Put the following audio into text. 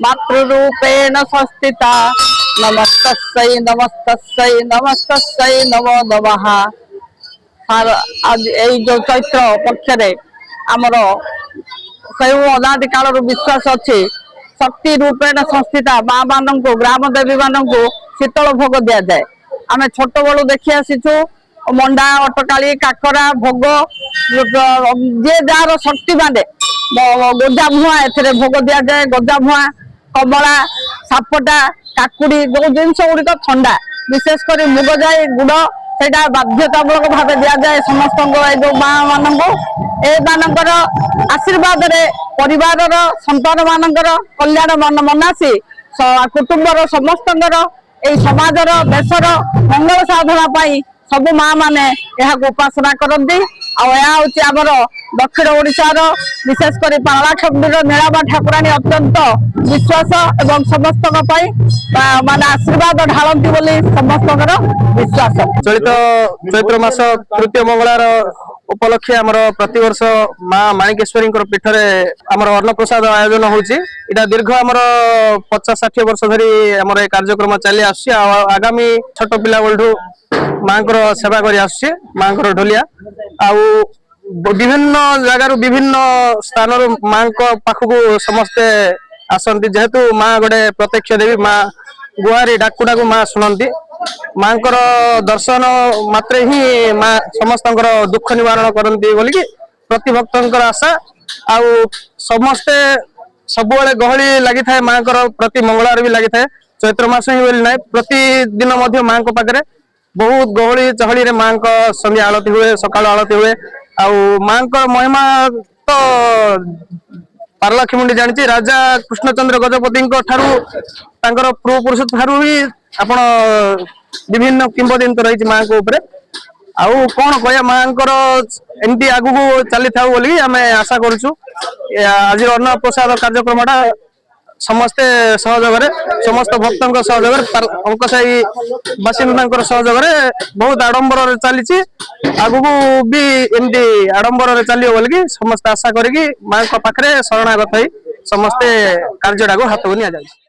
मातृरूपेण संस्थिता नमस्तस्यै नमस्तस्यै नमस्तस्यै नमो नमः। आज जो चैत्र पक्षरे आमर अनादि काल विश्वास अच्छी शक्ति रूपेण संस्थिता माँ मान ग्राम देवी मान शीतल भोग दि जाए। आम छोट बलू देखी आसीचु मंडा अटकाली काकरा भोग जे जार शक्ति माने गजा भुआ ए भोग दि जाए। गजा भुआ कमला सापटा काकुड़ी जो जिन गुड़िक ठंडा विशेषकर मुग जाए गुड़ से बाध्यतामूलक भाव दि जाए समस्त जो माँ मानकर आशीर्वाद परिवार संतान मानकर कल्याण मनासी कुटुंबर समस्त समाजर देशर मंगल साधना सब माँ माने उपासना करती। आमर दक्षिण ओडिशार विशेषकर पालाखंडीर नीलामा ठाकुराणी अत्यंत विश्वास एवं समस्त माने आशीर्वाद ढालती बोली समस्त विश्वास। चलित चैत्र मास तृतीय मंगलार उपलक्षे आमर प्रतिवर्ष माँ माणिकेश्वरी पीठरे आमर अन्न प्रसाद आयोजन होची। इटा दीर्घ आमर 50-60 वर्ष धरी आमर ए कार्यक्रम चली आसी। आगामी छोट पिला बलठू माँ सेवा करी आसी माँ ढोलिया विभिन्न जगार विभिन्न स्थान माँ पाखक समस्ते आसती जेहेतु माँ गोटे प्रत्यक्ष देवी माँ गुहारी डाकुडा को माँ शुणती। माँ दर्शन मात्रे ही माँ समस्त दुख निवारण करती बोलिकी प्रति भक्त आशा आउ समस्ते सब गहली लगी था माँ प्रति मंगलवार भी लगी था। चैत्र मास ही बोली ना प्रतिदिन माँ पाखे बहुत गहली चहली रे माँ संध्या आलती हुए सकाल आलती हुए। माँ महिमा तो पारलाखिमुंडी जानी राजा कृष्णचंद्र गजपति पूर्व पुरुष ठारू ही आपण विभिन्न किंवदंती रही माँ को ऊपर आउ कौन कह माँ एमती आगू चली था बोली आम आशा करुचु। आज अन्न प्रसाद कार्यक्रम समस्ते सहयोग समस्त भक्त सहयोग अंकसाई बासिंदा सहयोग बहुत आडंबर चली आगू भी एमती आडंबर चलो बोलिकी समस्त आशा करी माँ पाखे शरणागत हो समस्ते कार्यटा को हाथ को नि जाए।